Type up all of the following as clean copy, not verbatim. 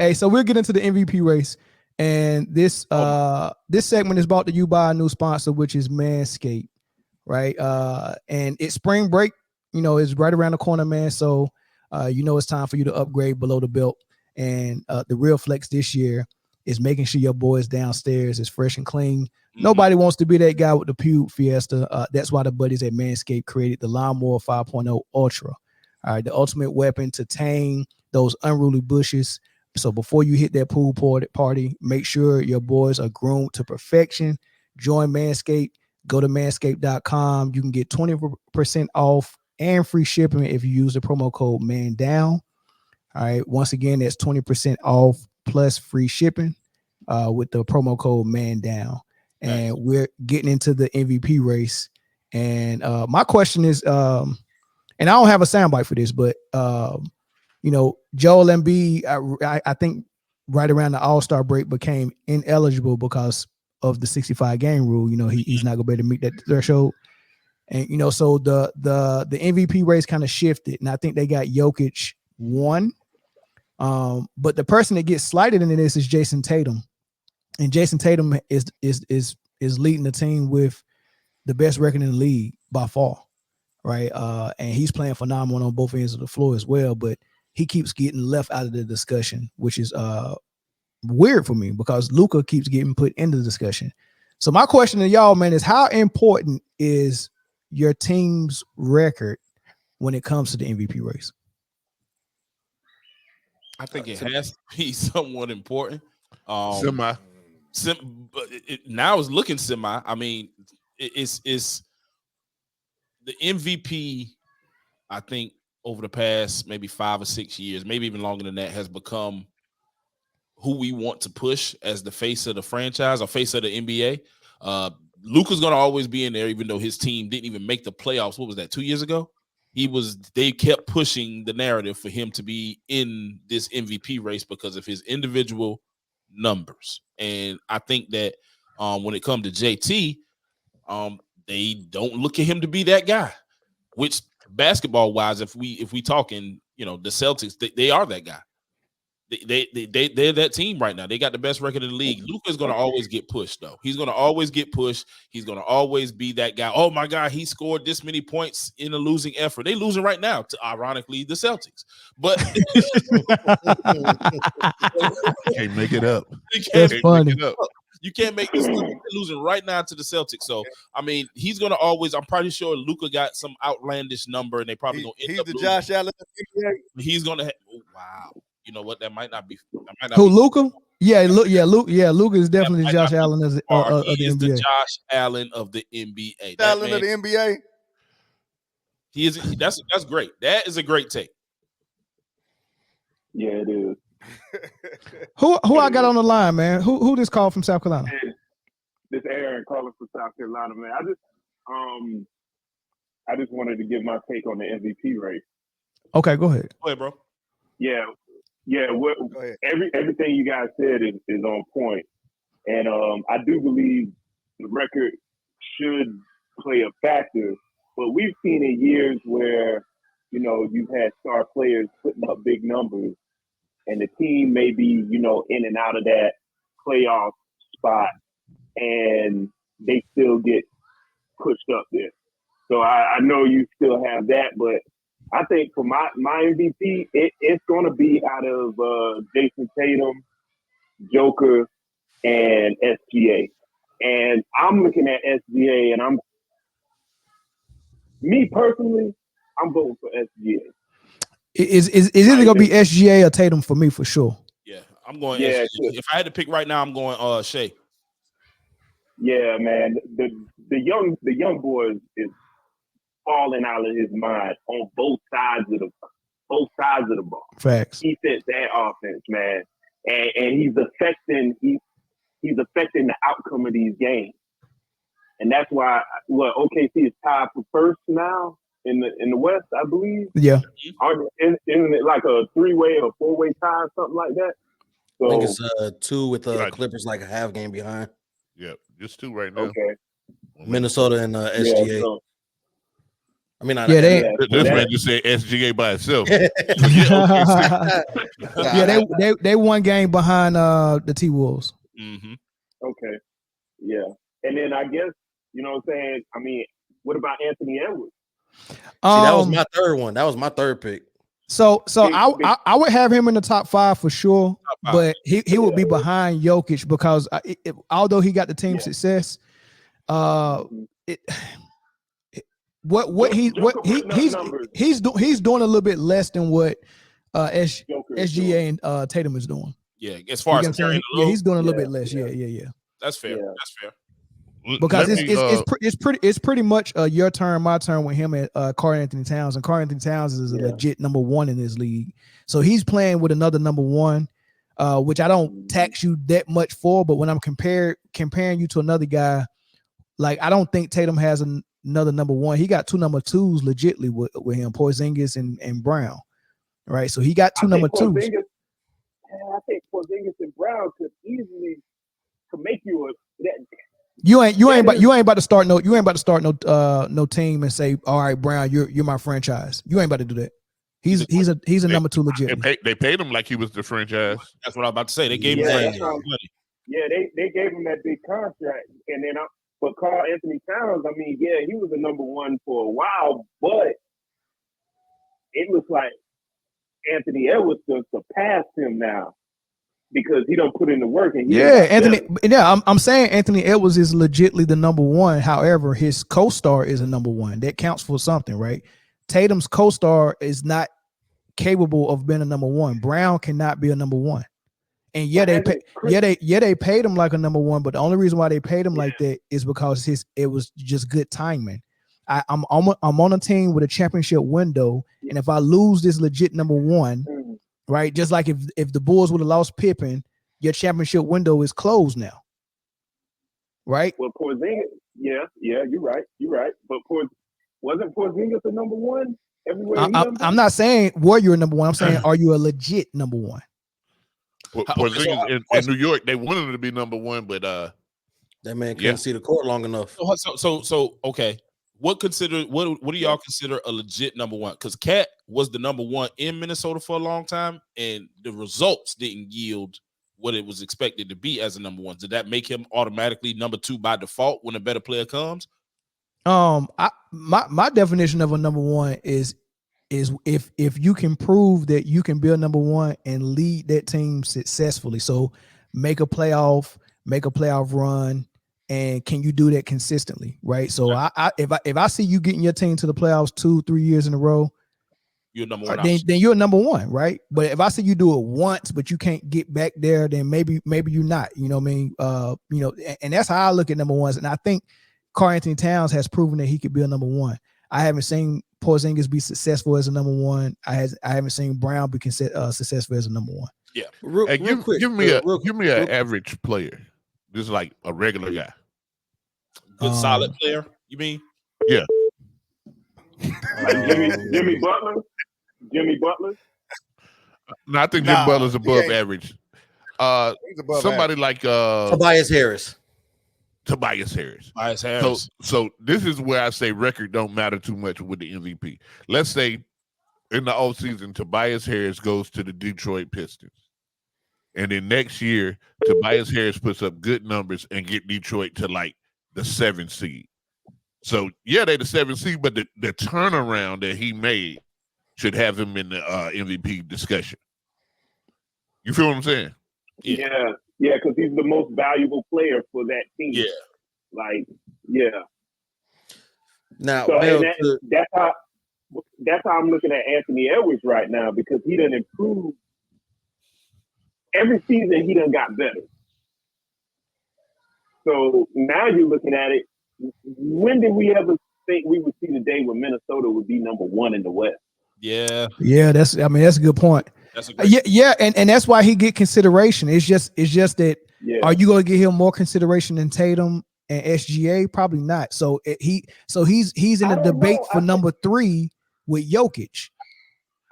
Hey, so we'll get into the MVP race. And this segment is brought to you by a new sponsor, which is Manscaped, right? And it's spring break, it's right around the corner, man. So it's time for you to upgrade below the belt. And the real flex this year is making sure your boys downstairs is fresh and clean. Mm-hmm. Nobody wants to be that guy with the pube fiesta. That's why the buddies at Manscaped created the Lawnmower 5.0 Ultra. All right, the ultimate weapon to tame those unruly bushes. So before you hit that pool party, make sure your boys are groomed to perfection. Join Manscaped. Go to manscaped.com. You can get 20% off and free shipping if you use the promo code MANDOWN. All right. Once again, that's 20% off plus free shipping with the promo code MANDOWN. And we're getting into the MVP race. And my question is, and I don't have a soundbite for this, but Joel Embiid, I think right around the All-Star break became ineligible because of the 65 game rule. He's not gonna be able to meet that threshold. And so the MVP race kind of shifted, and I think they got Jokic one. But the person that gets slighted into this is Jason Tatum. And Jason Tatum is leading the team with the best record in the league by far. Right. And he's playing phenomenal on both ends of the floor as well, but he keeps getting left out of the discussion, which is weird for me because Luka keeps getting put into the discussion. So my question to y'all, man, is how important is your team's record when it comes to the MVP race? I think it has to be somewhat important. Semi. Now it's looking semi. I mean, it's the MVP, I think, over the past maybe 5 or 6 years, maybe even longer than that, has become who we want to push as the face of the franchise or face of the NBA. Luka's going to always be in there, even though his team didn't even make the playoffs. What was that, 2 years ago? They kept pushing the narrative for him to be in this MVP race because of his individual numbers. And I think that when it comes to JT, they don't look at him to be that guy, which basketball wise, if we talking, the Celtics, they are that guy. They're that team right now. They got the best record in the league. Luka's going to always get pushed, though. He's going to always get pushed. He's going to always be that guy. Oh my God, he scored this many points in a losing effort. They losing right now to, ironically, the Celtics. But can't make it up. That's funny. You can't make this losing right now to the Celtics. So, I mean, he's going to always, I'm pretty sure Luka got some outlandish number and they probably going to end up He's the losing. Josh Allen of the NBA. He's going to wow. You know what? That might not be. Who, Luka? Yeah, Luka is definitely the Josh Allen of the NBA. The Josh Allen of the NBA. Allen of the NBA. He is. That's great. That is a great take. Yeah, it is. Who I got on the line, man? Who this call from South Carolina? This Aaron calling from South Carolina, man. I just wanted to give my take on the MVP race. Okay, go ahead. Go ahead, bro. Yeah. Everything you guys said is on point, and I do believe the record should play a factor. But we've seen in years where you've had star players putting up big numbers, and the team may be in and out of that playoff spot, and they still get pushed up there. So I know you still have that, but I think for my MVP, it's going to be out of Jason Tatum, Joker, and SGA. And I'm looking at SGA, and me personally, I'm voting for SGA. Is either going to be SGA or Tatum for me for sure? Yeah, I'm going. Yeah, sure. If I had to pick right now, I'm going Shea. Yeah, man, the young boy is falling out of his mind on both sides of the ball. Facts. He fits that offense, man, and he's affecting the outcome of these games, and that's why OKC is tied for first now in the West, I believe. Yeah, isn't it like a 3-way or 4-way tie, something like that? So, I think it's 2 with the Clippers like a half game behind. Yep, just 2 right now. Okay. Minnesota and SGA. Yeah, I mean, Yeah, they. This man just said SGA by itself. Yeah, they one game behind the T Wolves. Mm-hmm. Okay. Yeah. And then I guess, you know what I'm saying? I mean, what about Anthony Edwards? See, that was my third one. That was my third pick. So Big- I would have him in the top 5 for sure, but he would be behind Jokic because although he got the team success, he's doing a little bit less than what SGA and Tatum is doing. Yeah, as far as carrying the load, he's doing a little bit less. Yeah. That's fair. Yeah. That's fair. Because it's pretty much your turn, my turn with him at Karl Anthony Towns, and Karl Anthony Towns is a legit number 1 in this league. So he's playing with another number 1, which I don't tax you that much for. But when I'm comparing you to another guy, like I don't think Tatum has another number 1. He got 2 number 2s legitly with him, Porzingis and Brown, right? So he got 2 number 2s. I think Porzingis and Brown could easily make you a. You ain't about to start no team and say, all right, Brown, you're my franchise. You ain't about to do that. He's a number 2 legit. They paid him like he was the franchise. That's what I'm about to say. They gave him money. Yeah, they gave him that big contract, and then but Karl Anthony Towns, I mean, yeah, he was a number 1 for a while, but it looks like Anthony Edwards surpassed him now. Because he don't put in the work, and Anthony. Yeah, I'm saying Anthony Edwards is legitly the number 1. However, his co-star is a number 1. That counts for something, right? Tatum's co-star is not capable of being a number 1. Brown cannot be a number 1. And they paid him like a number 1. But the only reason why they paid him like that is because it was just good timing. I'm on a team with a championship window, and if I lose this legit number 1. Right, just like if the Bulls would have lost Pippen, your championship window is closed now. Right? Well, Porzingis, yeah, you're right. But wasn't Porzingis the number 1 everywhere? I'm not saying were you a number 1. I'm saying are you a legit number 1? Porzingis in New York, they wanted him to be number 1, but that man couldn't see the court long enough. So okay. What do y'all consider a legit number 1? Because Cat was the number 1 in Minnesota for a long time, and the results didn't yield what it was expected to be as a number 1. Did that make him automatically number 2 by default when a better player comes? My definition of a number 1 is if you can prove that you can be a number 1 and lead that team successfully. So make a playoff run. And can you do that consistently, right? So if I see you getting your team to the playoffs 2-3 years in a row, you're number 1. Then you're number 1, right? But if I see you do it once, but you can't get back there, then maybe you're not. You know what I mean? And that's how I look at number 1s. And I think Karl Anthony Towns has proven that he could be a number 1. I haven't seen Porzingis be successful as a number 1. I haven't seen Brown be successful as a number 1. Yeah. Give me an average player. This is like a regular guy. Good solid player, you mean? Yeah. Jimmy Butler? No, I think Jimmy Butler's above average. Somebody like Tobias Harris. So this is where I say record don't matter too much with the MVP. Let's say in the offseason, Tobias Harris goes to the Detroit Pistons. And then next year, Tobias Harris puts up good numbers and get Detroit to like the 7th seed. So yeah, they the 7th seed, but the turnaround that he made should have him in the MVP discussion. You feel what I'm saying? Yeah, because he's the most valuable player for that team. Yeah. Now, so that's how I'm looking at Anthony Edwards right now, because he done improved every season. He done got better. So now you're looking at it. When did we ever think we would see the day when Minnesota would be number 1 in the West? Yeah. That's a good point. That's a great and that's why he get consideration. It's just that are you going to give him more consideration than Tatum and SGA? Probably not. So he's in a debate for number 3 with Jokic.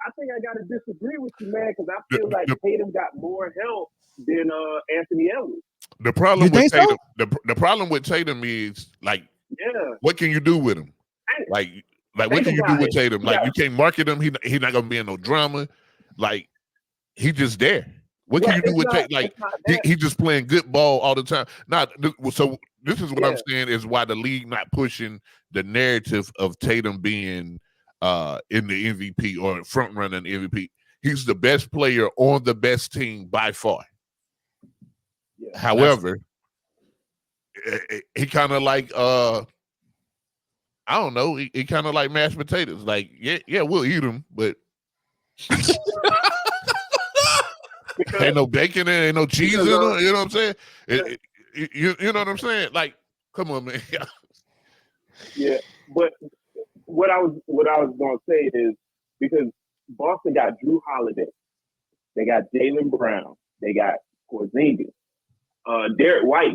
I think I got to disagree with you, man, because I feel like Tatum got more help than Anthony Edwards. The problem with Tatum, the problem with Tatum is like, what can you do with him? Like Like, what Think can you do about with it. Tatum? Like, Yeah. you can't market him. He's not gonna be in no drama. Like, he just there. What can Right, you do it's with not- Tatum? Like, it's not that. he just playing good ball all the time. So this is what I'm Yeah. saying is why the league not pushing the narrative of Tatum being in the MVP or front running MVP. He's the best player on the best team by far. Yeah. However, he kind of like I don't know. He kind of like mashed potatoes. Like, yeah, we'll eat them, but ain't no bacon in it, ain't no cheese in it. You know what I'm saying? You know what I'm saying? Like, come on, man. Yeah, but what I was going to say is because Boston got Drew Holiday, they got Jaylen Brown, they got Porzingis, Derek White.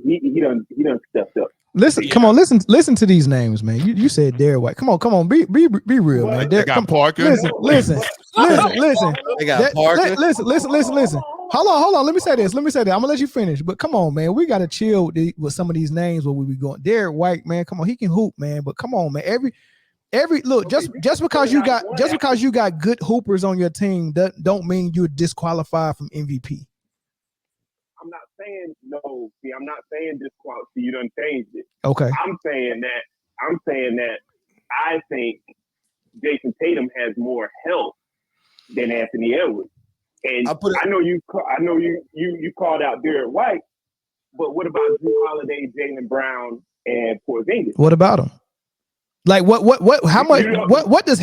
He done stepped up. Listen, come on, listen to these names, man. You said Derek White. Come on, be real, man. They got Parker. Listen. They got Parker. Listen. Hold on. Let me say this. I'm gonna let you finish. But come on, man. We gotta chill with some of these names where we be going. Derek White, man. Come on, he can hoop, man. But come on, man. Every look, just because you got good hoopers on your team, that don't mean you're disqualified from MVP. I'm not saying no. See, I'm not saying disqualify. You done changed it. Okay. I'm saying that I think Jason Tatum has more help than Anthony Edwards. And I know you called out Derek White, but what about Drew Holiday, Jaylen Brown, and Porzingis? What about them? Like how much what does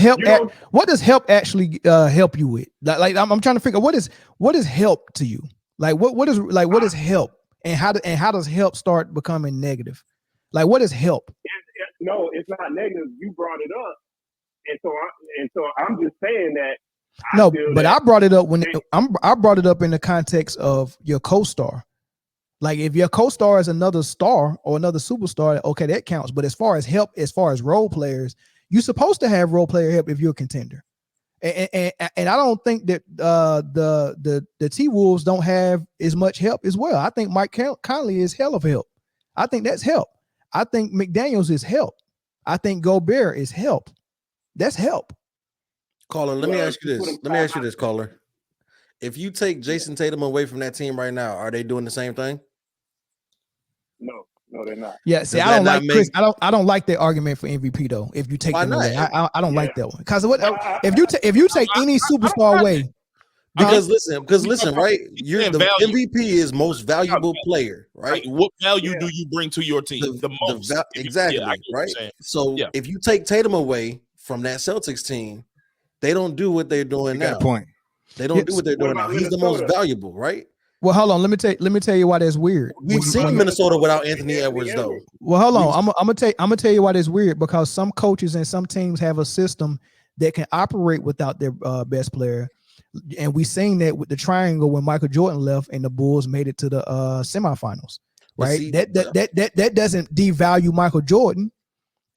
help actually help you with? Like I'm trying to figure out what is help to you? Like what is help, and how does help start becoming negative? Like, what is help? No, it's not negative. You brought it up, and so I'm just saying that. I brought it up I brought it up in the context of your co-star. Like, if your co-star is another star or another superstar, okay, that counts. But as far as help, as far as role players, you're supposed to have role player help if you're a contender. And I don't think that the T-Wolves don't have as much help as well. I think Mike Conley is hell of help. I think that's help. I think McDaniels is help. I think Gobert is help. That's help. Caller, let me ask you this, caller. If you take Jason Tatum away from that team right now, are they doing the same thing? No, they're not. Yeah, see, I don't like Chris. I don't like that argument for MVP though. If you take them away, I don't like that one. Because if you take any superstar away, because listen, right? You're the MVP is most valuable player, right? What value do you bring to your team? The most. Exactly, right? So if you take Tatum away from that Celtics team, they don't do what they're doing now. Point. They don't do what they're doing now. He's the most valuable, right? Well, hold on. Let me tell you why that's weird. We've seen Minnesota without Anthony Edwards, though. Well, hold on. I'm gonna tell you why that's weird, because some coaches and some teams have a system that can operate without their best player, and we seen that with the triangle when Michael Jordan left and the Bulls made it to the semifinals. Right? That doesn't devalue Michael Jordan,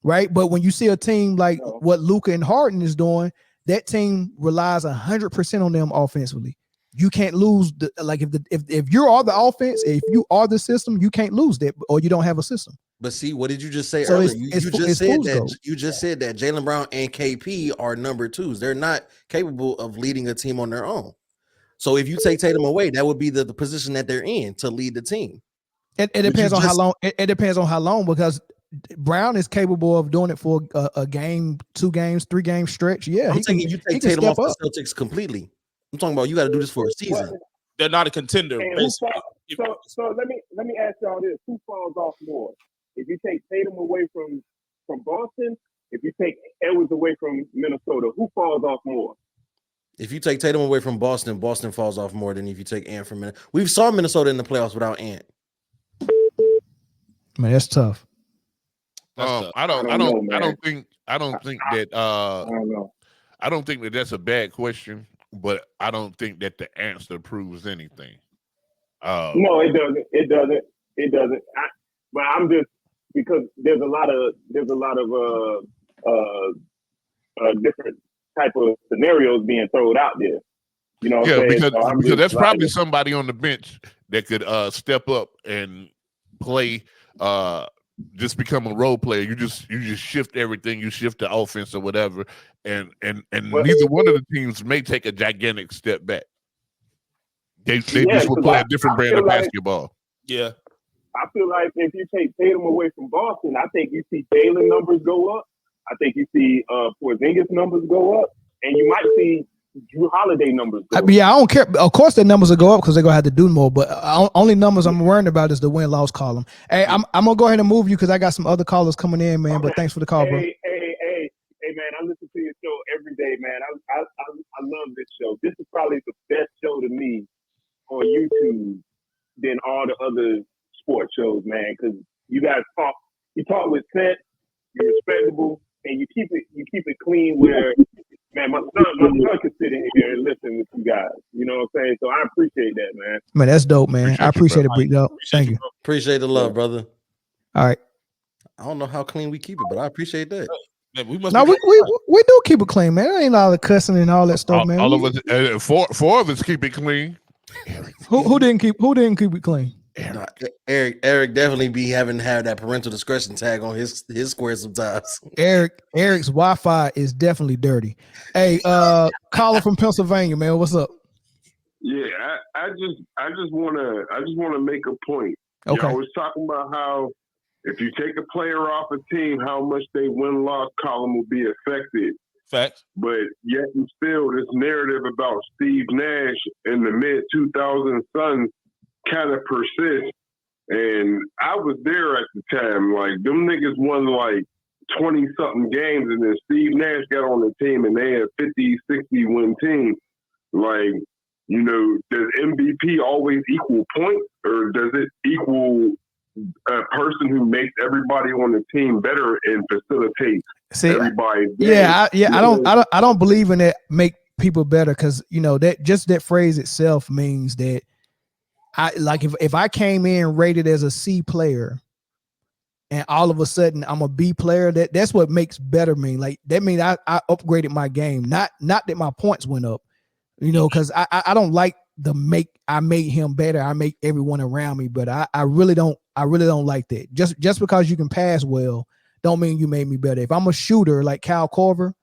right? But when you see a team like what Luka and Harden is doing, that team relies 100% on them offensively. You can't lose if you are the offense, if you are the system, you can't lose that, or you don't have a system. But see, what did you just say earlier? You just said that Jaylen Brown and KP are number twos. They're not capable of leading a team on their own. So if you take Tatum away, that would be the position that they're in to lead the team. It depends on how long. It depends on how long, because Brown is capable of doing it for a game, 2 games, 3 game stretch. Yeah, I'm thinking you take Tatum off the Celtics completely. I'm talking about you got to do this for a season. They're not a contender. So let me ask y'all this: who falls off more? If you take Tatum away from Boston, if you take Edwards away from Minnesota, who falls off more? If you take Tatum away from Boston, Boston falls off more than if you take Ant from Minnesota. We saw Minnesota in the playoffs without Ant. Man, that's tough. I don't think that that's a bad question, but I don't think that the answer proves anything. No, it doesn't. But I'm just, because there's a lot of different type of scenarios being thrown out there. You know, because that's probably somebody on the bench that could step up and play just become a role player. You just shift everything. You shift the offense or whatever, and neither one of the teams may take a gigantic step back. They just will play a different brand of basketball. Yeah. I feel like if you take Tatum away from Boston, I think you see Jalen numbers go up. I think you see Porzingis numbers go up, and you might see Drew Holiday numbers go up. Yeah, I don't care. Of course, their numbers will go up because they're gonna have to do more. But only numbers I'm worrying about is the win-loss column. Hey, I'm gonna go ahead and move you because I got some other callers coming in, man. But thanks for the call, bro. Hey, man, I listen to your show every day, man. I love this show. This is probably the best show to me on YouTube than all the other sports shows, man. Because you guys talk with sense, you're respectable, and you keep it clean. Where, man, my son can sit in here and listen with you guys. You know what I'm saying? So I appreciate that, man. Man, that's dope, man. I appreciate it, Brick Dog. Thank you. Appreciate the love, brother. All right. I don't know how clean we keep it, but I appreciate that. Man, we do keep it clean, man. There ain't all the cussing and all that stuff, man. All of us, four of us keep it clean. Who didn't keep it clean? Eric definitely be having to have that parental discretion tag on his square sometimes. Eric's Wi-Fi is definitely dirty. Hey, caller from Pennsylvania, man. What's up? Yeah, I just wanna make a point. Okay. I was talking about how if you take a player off a team, how much they win-loss column will be affected. Facts. But yet and still, this narrative about Steve Nash in the mid-2000s Suns kind of persists. And I was there at the time. Like, them niggas won like 20-something games, and then Steve Nash got on the team, and they had 50, 60-win team. Like, you know, does MVP always equal points, or does it equal a person who makes everybody on the team better and facilitates everybody? I don't believe in that. Make people better, because you know that phrase itself means that if I came in rated as a C player, and all of a sudden I'm a B player, that's what makes better mean. Like that means I upgraded my game, not that my points went up. You know, because I don't like I made him better. I make everyone around me, but I really don't like that. Just because you can pass well, don't mean you made me better. If I'm a shooter like Kyle Korver,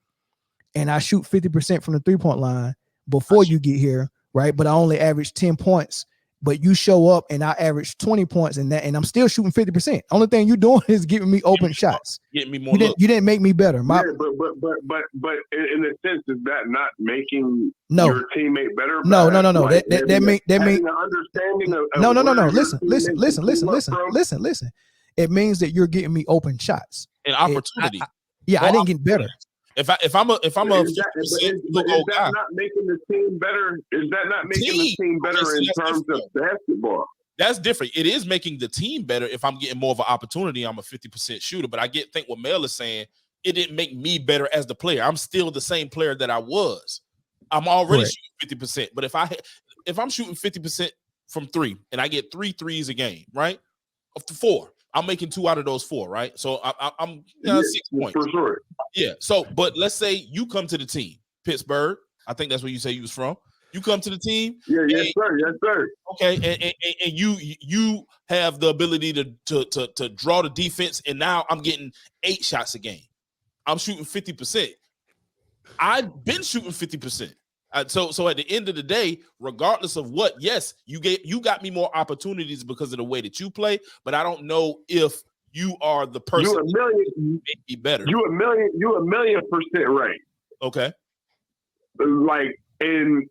and I shoot 50% from the 3-point line before you get here, right? But I only average 10 points. But you show up and I average 20 points and I'm still shooting 50%. Only thing you're doing is giving me open shots. Getting me more. You didn't make me better. But in a sense, is that not making your teammate better? No. Like, that means an understanding of no. Listen. It means that you're getting me open shots and opportunity. I didn't get better. If I'm a is that not making the team better? Is that not making the team better in terms of basketball? That's different. It is making the team better if I'm getting more of an opportunity. I'm a 50% shooter, but I think what Mel is saying, it didn't make me better as the player. I'm still the same player that I was. I'm already shooting 50%. But if I'm shooting 50% from 3 and I get 3 threes a game, right? Of the 4. I'm making 2 out of those 4, right? So I'm 6 points. For sure. Yeah. So, but let's say you come to the team, Pittsburgh. I think that's where you say you was from. You come to the team. Yeah, yes, sir. Okay, and you have the ability to draw the defense, and now I'm getting 8 shots a game. I'm shooting 50%. I've been shooting 50%. So at the end of the day, regardless of what, yes, you got me more opportunities because of the way that you play, but I don't know if you are the person that make me better. You a million% right. Okay. Like, and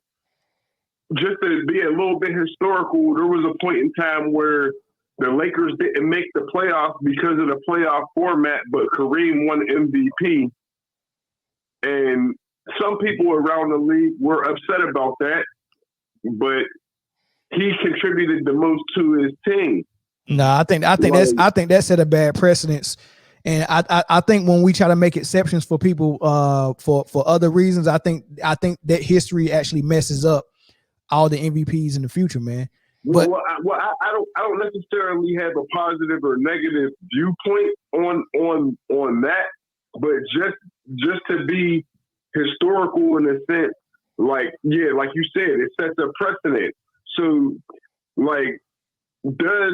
just to be a little bit historical, there was a point in time where the Lakers didn't make the playoffs because of the playoff format, but Kareem won MVP. And some people around the league were upset about that, but he contributed the most to his team. No, I think that set a bad precedence. And I think when we try to make exceptions for people for other reasons, I think that history actually messes up all the MVPs in the future, man. But I don't necessarily have a positive or negative viewpoint on that, but just to be historical in a sense, like you said, it sets a precedent. So, like, does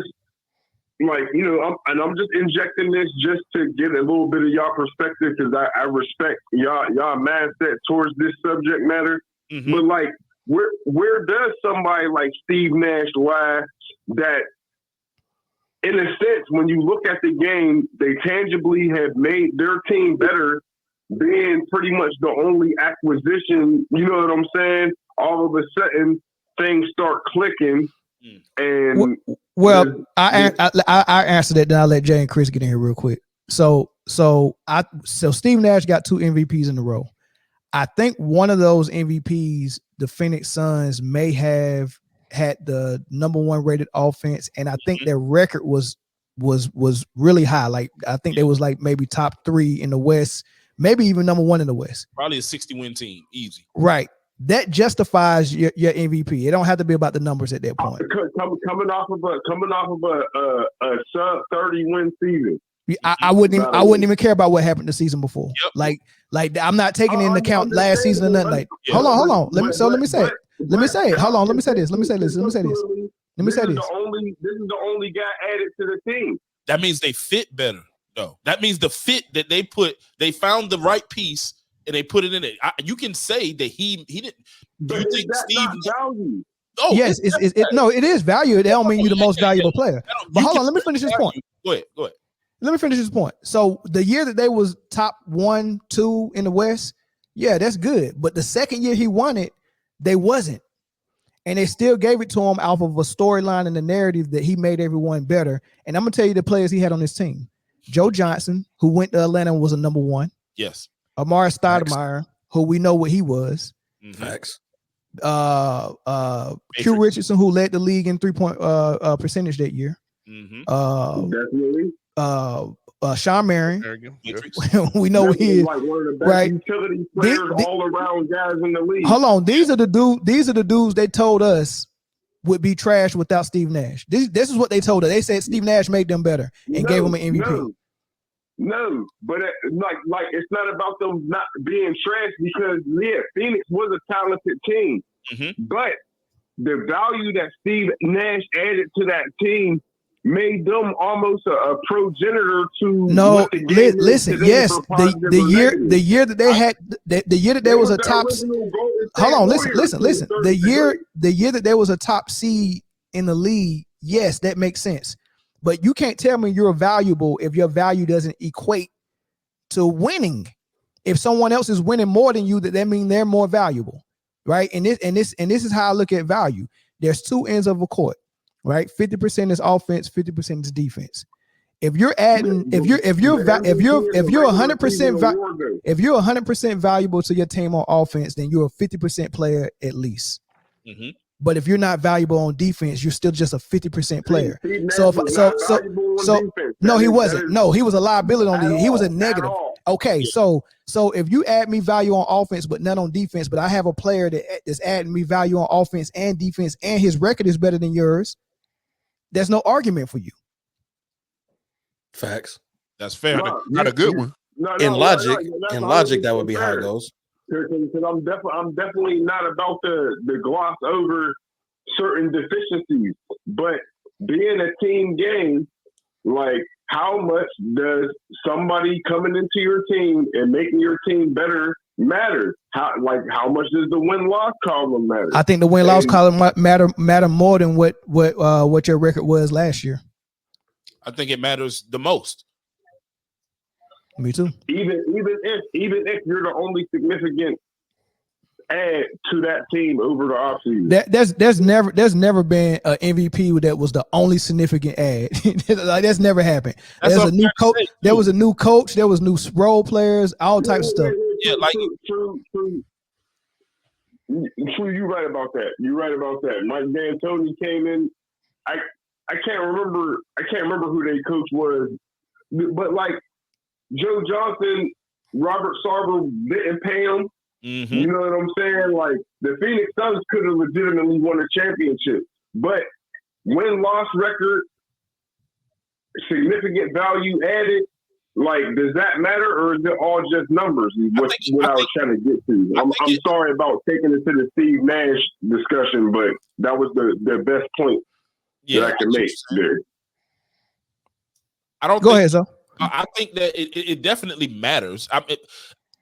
like, you know, I'm just injecting this just to get a little bit of y'all perspective because I respect y'all mindset towards this subject matter. Mm-hmm. But like, where does somebody like Steve Nash lie that, in a sense, when you look at the game, they tangibly have made their team better, being pretty much the only acquisition, you know what I'm saying? All of a sudden, things start clicking. And I answered that. Then I'll let Jay and Chris get in here real quick. So Steve Nash got 2 MVPs in a row. I think one of those MVPs, the Phoenix Suns, may have had the number 1 rated offense, and I think their record was really high. Like I think they was like maybe top 3 in the West, maybe even number 1 in the West. Probably a 60-win team, easy. Right. That justifies your MVP. It don't have to be about the numbers at that point. Coming off of a sub 30-win season. I wouldn't even care about what happened the season before. Yep. Like I'm not taking into account last season or nothing. Like, hold on. Let me say it. Hold on. Let me say this. This is the only guy added to the team. That means they fit better, though. That means the fit that they found the right piece and they put it in it. You can say that he didn't. Do you think Steve? Value? Oh, yes, it is value. It don't mean you're the most valuable player. But hold on, let me finish this point. Go ahead. Let me finish this point. So the year that they was top 1, 2 in the West, yeah, that's good. But the second year he won it, they wasn't. And they still gave it to him off of a storyline and the narrative that he made everyone better. And I'm going to tell you the players he had on his team. Joe Johnson, who went to Atlanta and was a number 1. Yes. Amari Stoudemire, who we know what he was. Facts. Q Richardson, who led the league in 3-point percentage that year. Definitely. Sean Marion, we know he is like one of the best right. Utility players all around guys in the league. Hold on, these are the dudes they told us would be trash without Steve Nash. This is what they told us. They said Steve Nash made them better and gave them an MVP. No, but like it's not about them not being trash because Phoenix was a talented team, but the value that Steve Nash added to that team made them almost a progenitor to listen. Yes, the year that they had the year that there was a top. Hold on, listen. The year that there was a top seed in the league. Yes, that makes sense. But you can't tell me you're valuable if your value doesn't equate to winning. If someone else is winning more than you, that means they're more valuable, right? And this is how I look at value. There's 2 ends of a court. Right, 50% is offense, 50% is defense. If you're 100% valuable to your team on offense, then you're a 50% player at least. But if you're not valuable on defense, you're still just a 50% player. So no, he wasn't. No, he was a liability on the. He was a negative. Okay, so if you add me value on offense but none on defense, but I have a player that's adding me value on offense and defense, and his record is better than yours, there's no argument for you. Facts. That's fair. Not a good one. In logic, that would be how it goes. Because I'm definitely not about the gloss over certain deficiencies, but being a team game, like how much does somebody coming into your team and making your team better matter? How much does the win-loss column matter? I think the win-loss column matter more than what your record was last year. I think it matters the most. Me too. Even if you're the only significant add to that team over the offseason. There's never been an MVP that was the only significant add. Like that's never happened. There's a new coach. There was a new coach. There was new role players. All types of stuff. Yeah, like true. You're right about that. Mike D'Antoni came in. I can't remember who their coach was, but like Joe Johnson, Robert Sarver didn't pay him. Mm-hmm. You know what I'm saying? Like the Phoenix Suns could have legitimately won a championship, but win-loss record, significant value added. Like, does that matter, or is it all just numbers? What I was trying to get to. I'm sorry about taking it to the Steve Nash discussion, but that was the best point that I can make there. I don't go ahead, so I think that it definitely matters.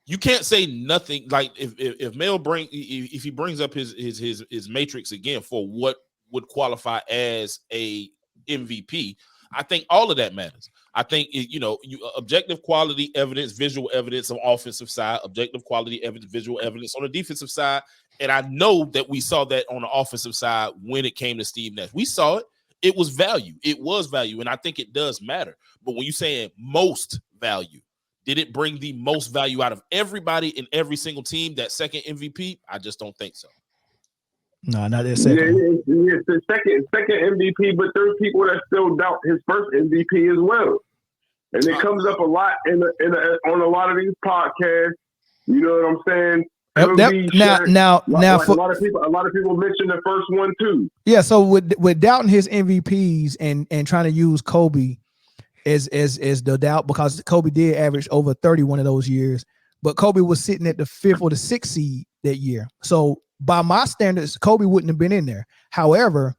You can't say nothing. Like if Mel if he brings up his matrix again for what would qualify as a MVP, I think all of that matters. I think objective quality evidence, visual evidence on offensive side, objective quality evidence, visual evidence on the defensive side, and I know that we saw that on the offensive side when it came to Steve Nash. We saw it. It was value. It was value, and I think it does matter. But when you're saying most value, did it bring the most value out of everybody in every single team, that second MVP? I just don't think so. No, not that second. Yeah, it's the second MVP, but there's people that still doubt his first MVP as well. And it comes up a lot on a lot of these podcasts. You know what I'm saying? Now, a lot of people mention the first one too. Yeah, so with doubting his MVPs and trying to use Kobe as the doubt, because Kobe did average over 30 one of those years, but Kobe was sitting at the 5th or the 6th seed that year. So by my standards, Kobe wouldn't have been in there. However,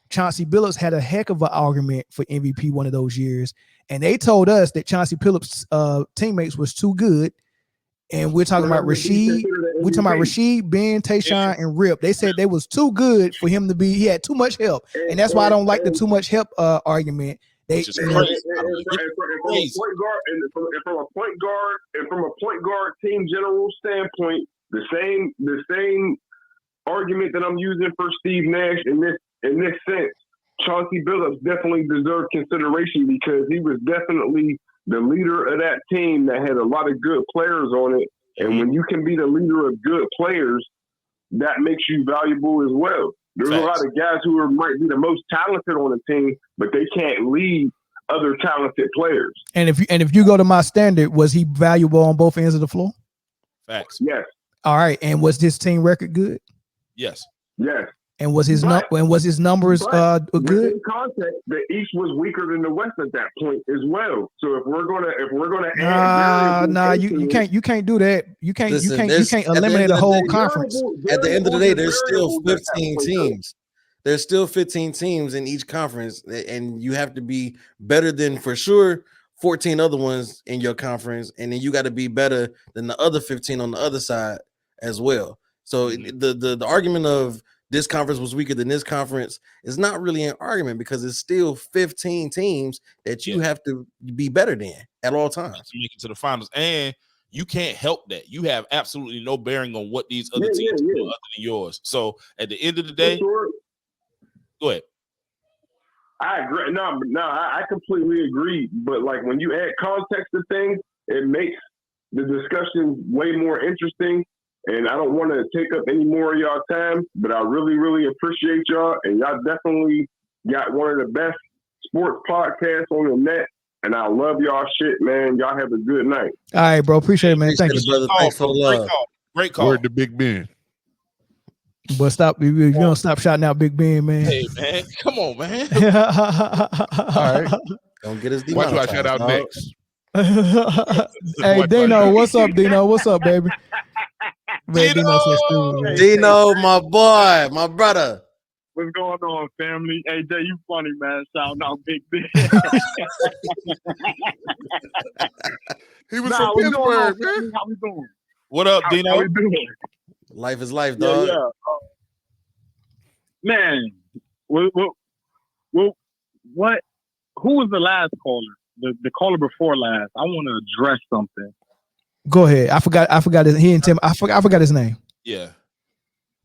Chauncey Billups had a heck of an argument for MVP one of those years, and they told us that Chauncey Billups' teammates was too good. And we're talking about Rasheed. We're talking about Rasheed, Ben, Tayshaun, and Rip. They said they was too good for him to be. He had too much help, and that's why I don't like the too much help argument. From a point guard team general standpoint, the same argument that I'm using for Steve Nash in this sense, Chauncey Billups definitely deserved consideration because he was definitely the leader of that team that had a lot of good players on it. And when you can be the leader of good players, that makes you valuable as well. There's a lot of guys who might be the most talented on the team, but they can't lead other talented players. And if you go to my standard, was he valuable on both ends of the floor? Facts. Yes. All right. And was his team record good? Yes. Yes. And was his numbers good? In context, the East was weaker than the West at that point as well. So if we're gonna add you can't do that. You can't eliminate a whole conference. At the end of the day, there's still 15 teams. There's still 15 teams in each conference, and you have to be better than, for sure, 14 other ones in your conference, and then you got to be better than the other 15 on the other side as well. So the argument of this conference was weaker than this conference is not really an argument, because it's still 15 teams that you have to be better than at all times to make it to the finals. And you can't help that. You have absolutely no bearing on what these other teams do other than yours. So at the end of the day, go ahead. I agree. No, I completely agree. But like when you add context to things, it makes the discussion way more interesting. And I don't want to take up any more of y'all time, but I really, really appreciate y'all. And y'all definitely got one of the best sports podcasts on the net. And I love y'all shit, man. Y'all have a good night. All right, bro. Appreciate it, man. Thank you, brother. Thanks for the love. Great call. Word to Big Ben. But stop. You don't stop shouting out Big Ben, man. Hey, man. Come on, man. All right. Don't get us Watch who I shout out next. Hey, Dino. What's up, Dino? What's up, baby? Dino, my boy, my brother. What's going on, family? Hey, Jay, you funny, man. Shout out Big Ben. He was from Pittsburgh, man. How we doing? What up, Dino? How we doing? Life is life, dog. Yeah. Man, what? Who was the last caller? The caller before last. I want to address something. Go ahead. I forgot his. He and Tim. I forgot his name. Yeah.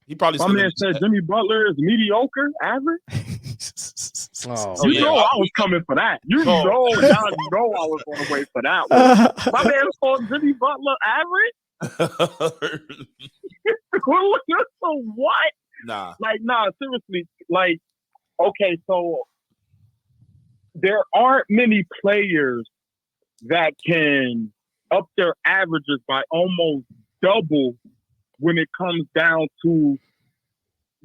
He probably. My man said Jimmy Butler is mediocre, average. I was coming for that. Y'all know I was going to wait for that one. My man called Jimmy Butler average. So what? Nah. Seriously. Like, okay, so there aren't many players that can up their averages by almost double when it comes down to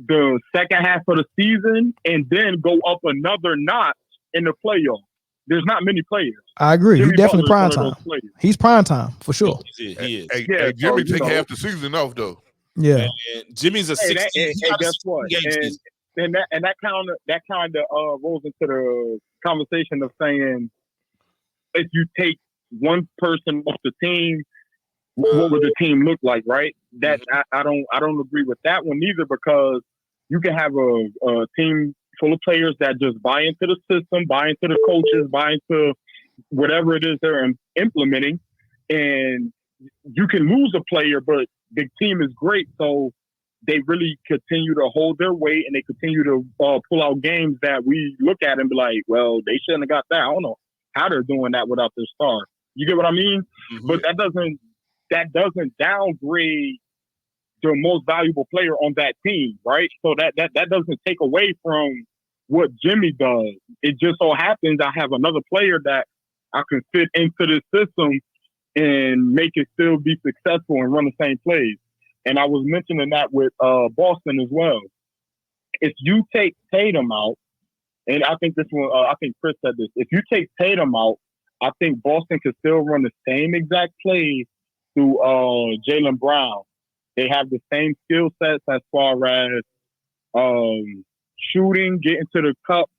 the second half of the season and then go up another notch in the playoffs. There's not many players. I agree. He's definitely prime time. He's prime time for sure. He is. Hey, Jimmy take half the season off though. Yeah. And Jimmy's a 16. And guess what? And that kind of rolls into the conversation of saying if you take one person off the team, what would the team look like, right? That I don't agree with that one either, because you can have a team full of players that just buy into the system, buy into the coaches, buy into whatever it is they're implementing, and you can lose a player, but the team is great, so they really continue to hold their weight and they continue to pull out games that we look at and be like, well, they shouldn't have got that. I don't know how they're doing that without their star. You get what I mean? Mm-hmm. But that doesn't downgrade the most valuable player on that team, right? So that doesn't take away from what Jimmy does. It just so happens I have another player that I can fit into this system and make it still be successful and run the same plays. And I was mentioning that with Boston as well. If you take Tatum out, and I think this one, I think Chris said this. If you take Tatum out, I think Boston could still run the same exact plays through Jaylen Brown. They have the same skill sets as far as shooting, getting to the cup,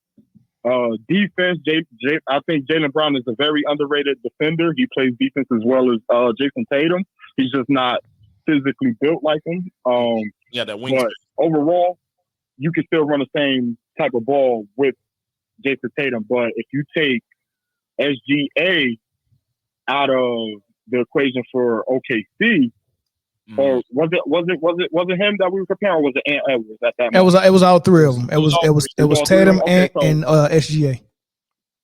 defense. I think Jaylen Brown is a very underrated defender. He plays defense as well as Jason Tatum. He's just not physically built like him. That wing. But overall, you can still run the same type of ball with Jason Tatum. But if you take SGA out of the equation for OKC, or was it him that we were comparing, or was it Ant Edwards at that moment? It was all three of them. It was Tatum and SGA.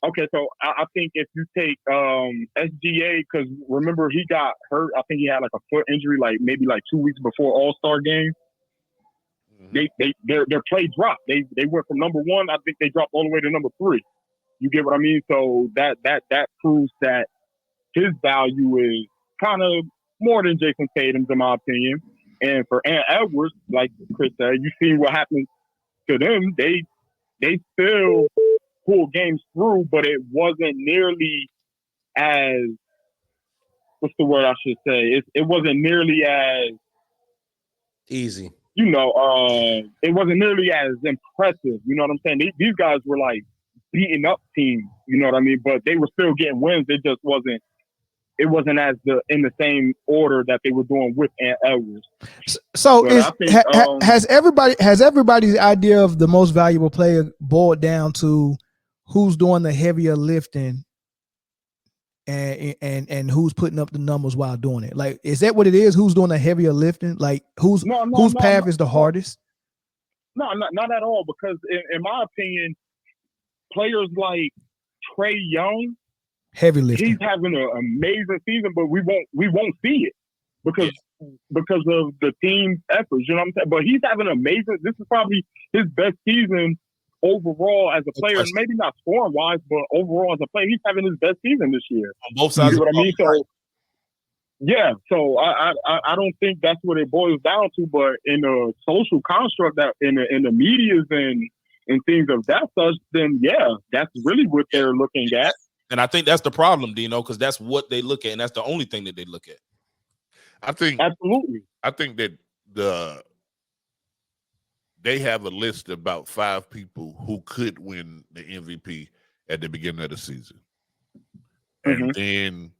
Okay, so I think if you take SGA, because remember he got hurt. I think he had like a foot injury, maybe 2 weeks before All-Star game. Their play dropped. They went from number one. I think they dropped all the way to number 3. You get what I mean? So that proves that his value is kind of more than Jason Tatum's, in my opinion. And for Ant Edwards, like Chris said, you see what happened to them. They still pull games through, but it wasn't nearly as, what's the word I should say? It wasn't nearly as easy. It wasn't nearly as impressive. You know what I'm saying? These guys were like beating up teams. You know what I mean? But they were still getting wins. It just wasn't. It wasn't in the same order that they were doing with Ant Edwards. So has everybody's idea of the most valuable player boiled down to who's doing the heavier lifting and who's putting up the numbers while doing it? Like, is that what it is? Who's doing the heavier lifting? Like, whose path is the hardest? No, not at all. Because in my opinion, players like Trae Young, heavy lifting, he's having an amazing season, but we won't see it because of the team's efforts. You know what I'm saying? But he's having amazing. This is probably his best season overall as a player, and maybe not scoring wise, but overall as a player, he's having his best season this year on both sides. You know what I mean? So yeah, so I don't think that's what it boils down to. But in the social construct that in the medias and things of that such, then yeah, that's really what they're looking at. And I think that's the problem, Dino, because that's what they look at, and that's the only thing that they look at. I think absolutely. I think that they have a list of about 5 people who could win the MVP at the beginning of the season. And then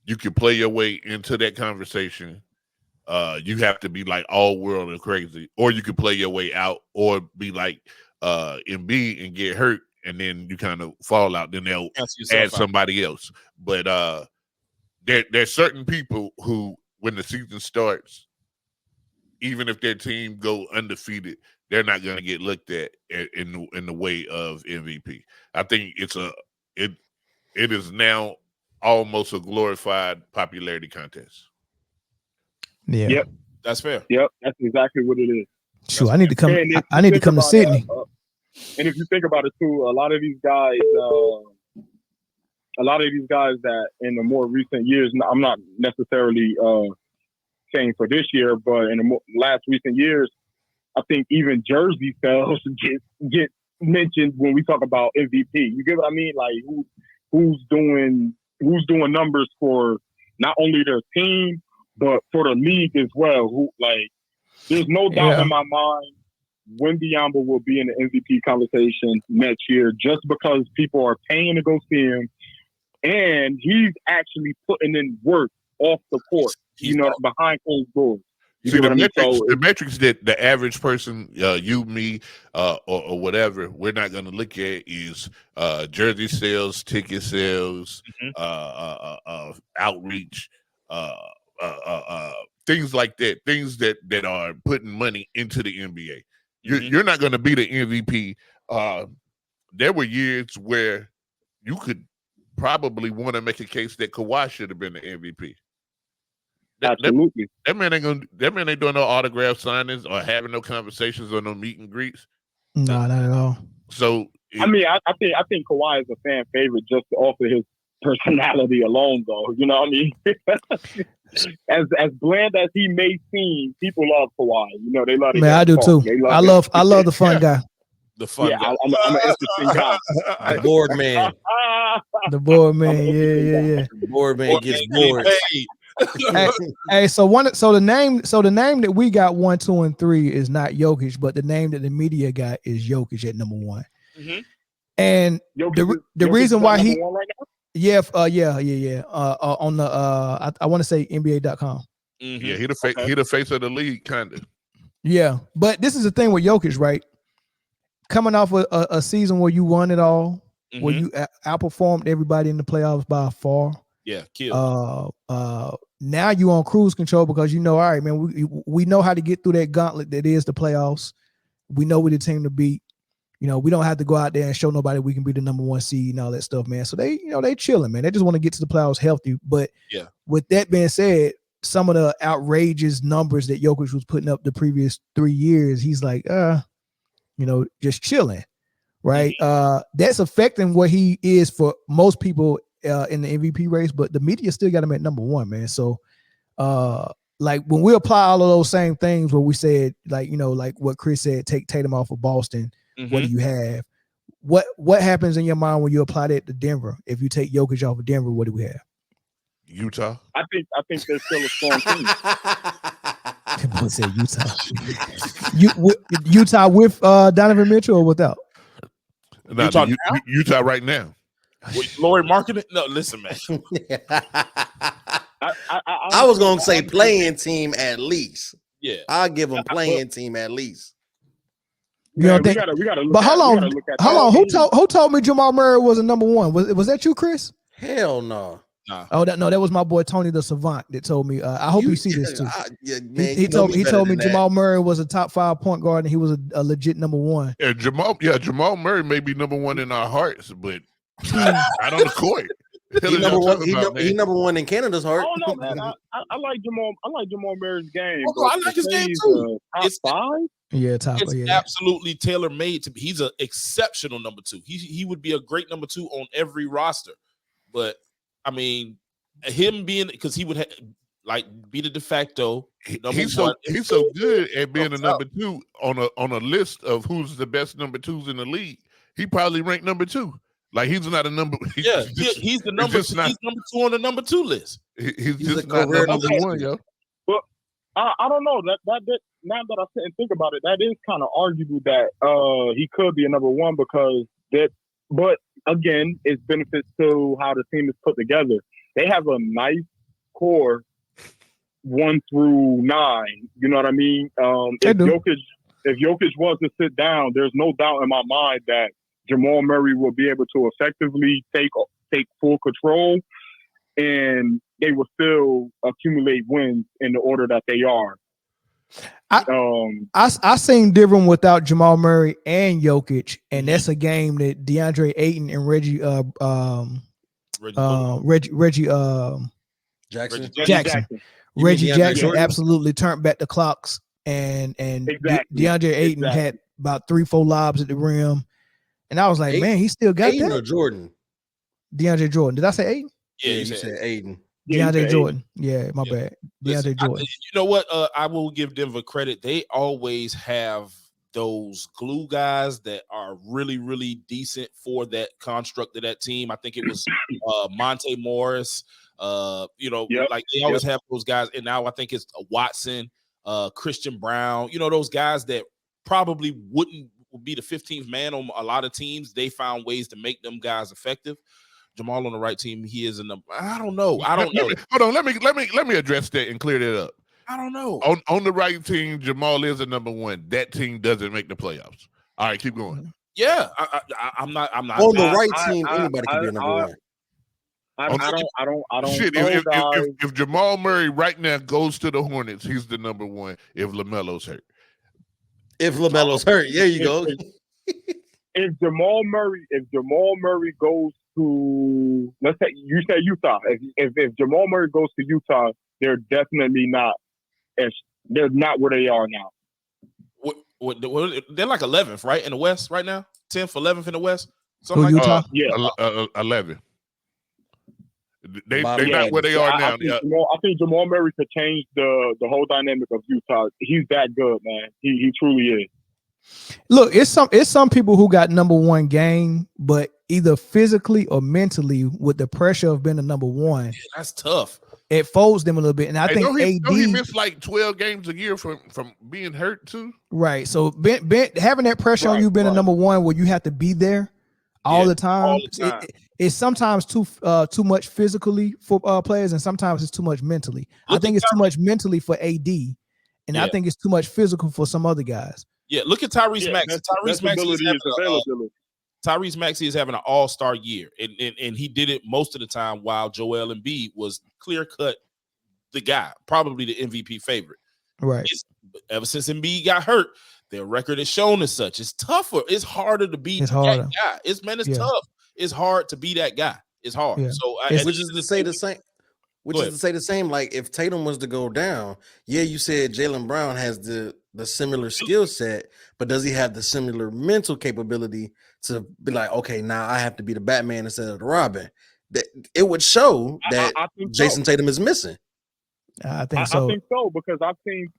you can play your way into that conversation. You have to be like all world and crazy, or you can play your way out, or be like Embiid and get hurt, and then you kind of fall out. Then they'll add somebody else. But there's certain people who, when the season starts, even if their team go undefeated, they're not going to get looked at in the way of MVP. I think it is now almost a glorified popularity contest. Yeah, yep, that's fair. Yep, that's exactly what it is. Sure, I need to come. I need to come to Sydney. And if you think about it too, a lot of these guys that in the more recent years, I'm not necessarily saying for this year, but in the last recent years, I think even jersey sales get mentioned when we talk about MVP. You get what I mean? Like who's doing numbers for not only their team but for the league as well. There's no doubt in my mind Wembanyama will be in the MVP conversation next year just because people are paying to go see him. and he's actually putting in work off the court. Behind closed doors. See, the metrics that the average person, you, me, or whatever, we're not going to look at is jersey sales, ticket sales, outreach, things like that. Things that are putting money into the NBA. You're not going to be the MVP. There were years where you could probably want to make a case that Kawhi should have been the MVP. Absolutely. That man ain't doing no autograph signings or having no conversations or no meet and greets. No, not at all. So I think Kawhi is a fan favorite just off of his personality alone, though. You know what I mean? as bland as he may seem, people love Kawhi. They love it. Man, I do too. I love the fun guy. The fun guy. I'm an interesting guy. The board man. The board man. Yeah. The board man gets bored. So the name that we got 1, 2, and 3 is not Jokic, but the name that the media got is Jokic at number 1. Mm-hmm. And Jokic, the reason why he right now? On the I want to say NBA.com. Mm-hmm. Yeah, he the face of the league, kind of. Yeah, but this is the thing with Jokic, right? Coming off a season where you won it all, where you outperformed everybody in the playoffs by far. Yeah, kill. Now you on cruise control because all right, man, we know how to get through that gauntlet that is the playoffs. We know we're the team to beat. We don't have to go out there and show nobody we can be the number 1 seed and all that stuff, man. So they chilling, man. They just want to get to the playoffs healthy. But with that being said, some of the outrageous numbers that Jokic was putting up the previous 3 years, he's like, just chilling, right? That's affecting what he is for most people in the MVP race, but the media still got him at number 1, man. So, like when we apply all of those same things, where we said, like what Chris said, take Tatum off of Boston. What do you have? What happens in your mind when you apply that to Denver? If you take Jokic off of Denver, what do we have? Utah. I think they're still a strong team. People say Utah. Utah with Donovan Mitchell or without? No, Utah right now. Lori marketing? No, listen, man. I was gonna say playing team at least. Yeah, I'll give them playing team at least. We gotta but hold on. Who told me Jamal Murray was a number 1? Was that you, Chris? Hell no. Nah. Oh, that was my boy Tony the Savant that told me. I hope you see this too. Man, he told me Jamal Murray was a top 5 point guard and he was a legit number 1. Yeah, Jamal Murray may be number 1 in our hearts, but not on the court. He number 1 in Canada's heart. Oh no, man! I like Jamal. I like Jamal Murray's game. I like his game too. It's 5. Yeah, top. It's absolutely tailor made to. He's an exceptional number 2. He would be a great number 2 on every roster. But I mean, him being because he would be the de facto. He's so good at being a number 2 on a list of who's the best number 2s in the league. He probably ranked number 2. Like he's not a number. He's the number. He's number 2 on the number 2 list. He's just not number 1, yo. But I don't know that now that I sit and think about it, that is kind of arguable that he could be a number 1 because that. But again, it's benefits to how the team is put together. They have a nice core 1 through 9. You know what I mean? If Jokic was to sit down, there's no doubt in my mind that Jamal Murray will be able to effectively take full control, and they will still accumulate wins in the order that they are. I seen different without Jamal Murray and Jokic, and that's a game that DeAndre Ayton and Reggie Jackson absolutely turned back the clocks, and exactly. DeAndre Ayton had about 3-4 lobs at the rim. And I was like, man, he still got Aiden that. Or Jordan? DeAndre Jordan. Did I say Aiden? Yeah, you said Aiden. DeAndre Jordan. Yeah, my bad. DeAndre Jordan. You know what? I will give Denver credit. They always have those glue guys that are really, really decent for that construct of that team. I think it was Monte Morris. Like they always have those guys. And now I think it's Watson, Christian Brown. Those guys that probably wouldn't be the 15th man on a lot of teams. They found ways to make them guys effective. Jamal on the right team, he is in the. I don't know. I don't know. Hold on. Let me address that and clear that up. I don't know. On the right team, Jamal is a number one. That team doesn't make the playoffs. All right, keep going. Yeah, I'm not. On the right team, anybody can be a number one. I don't. Shit, know, if Jamal Murray right now goes to the Hornets, he's the number one. If LaMelo's hurt, there you go. If Jamal Murray goes to, let's say you say Utah. If Jamal Murray goes to Utah, they're definitely not. They're not where they are now. What they're like 11th, right, in the West right now. 10th, 11th in the West. Something like Utah? Yeah, 11. They're not where they are now. I think Jamal Murray could change the whole dynamic of Utah. He's that good, man. He truly is. Look, it's some people who got number one game, but either physically or mentally, with the pressure of being a number one, yeah, that's tough. It folds them a little bit. And I think don't he miss like 12 games a year from being hurt too? Right. So having that pressure on you being a number one where you have to be there all the time. It's sometimes too much physically for players, and sometimes it's too much mentally. I think it's too much mentally for AD, and I think it's too much physical for some other guys. Yeah, look at Tyrese Maxey. Tyrese Maxey is having an all-star year, and he did it most of the time while Joel Embiid was clear-cut the guy, probably the MVP favorite. Right. Ever since Embiid got hurt, their record is shown as such. It's tougher. It's harder to beat that guy. It's tough. It's hard to be that guy. It's hard. Yeah. So, which is to say the same. Like if Tatum was to go down, you said Jaylen Brown has the similar skill set, but does he have the similar mental capability to be like, okay, now I have to be the Batman instead of the Robin? That it would show that Jason Tatum is missing. I think so. I think so because I've seen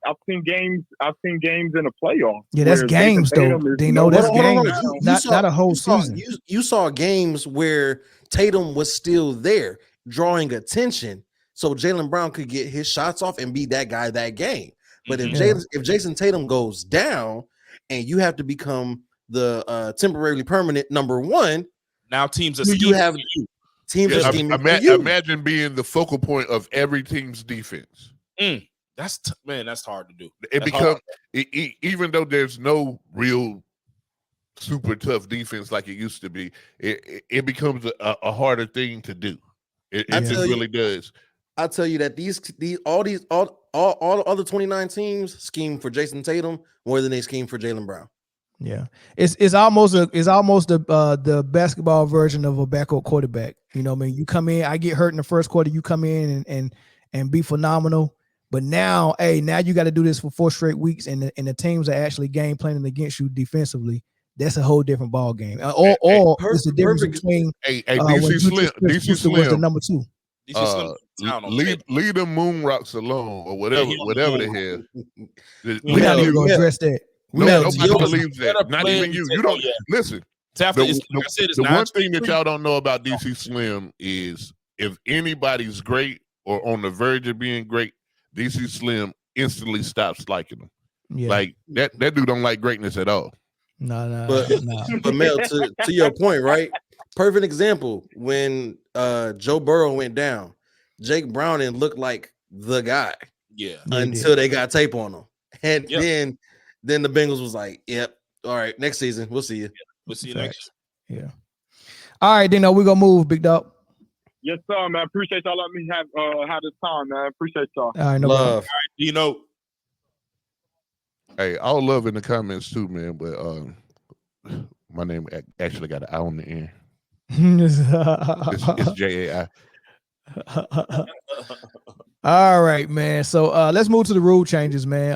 games in the playoffs. Yeah, that's games though. They know that's games, not a whole season. You saw games where Tatum was still there, drawing attention, so Jaylen Brown could get his shots off and be that guy that game. But if Jason Tatum goes down and you have to become the temporarily permanent number one, now teams are Imagine being the focal point of every team's defense. That's hard to do. It becomes even though there's no real super tough defense like it used to be, it becomes a harder thing to do. It just really does. I'll tell you that all the other 29 teams scheme for Jason Tatum more than they scheme for Jaylen Brown. Yeah, it's almost the basketball version of a backup quarterback. You know what I mean? You come in, I get hurt in the first quarter, you come in and be phenomenal. But now you got to do this for 4 straight weeks, and the teams are actually game planning against you defensively. That's a whole different ball game. It's the difference between DC Slim was the number 2. Leave the moon rocks alone or whatever the hell. We're not even gonna address that. Nobody believes that. Not even you. You don't listen. The one thing that y'all don't know about DC Slim is if anybody's great or on the verge of being great, DC Slim instantly stops liking them. Yeah. Like that dude don't like greatness at all. No. But Mel, to your point, right? Perfect example when Joe Burrow went down, Jake Browning looked like the guy. Yeah. Until they got tape on him. And then the Bengals was like, yep, all right, next season, we'll see you. We'll see you next year. Yeah. All right, then we're gonna move, big dog. Yes, sir, man. Appreciate y'all letting me have this time, man. Appreciate y'all. All right, no love. All right, Hey, all love in the comments too, man. But my name actually got an I on the end. It's JAI. All right, man. So let's move to the rule changes, man.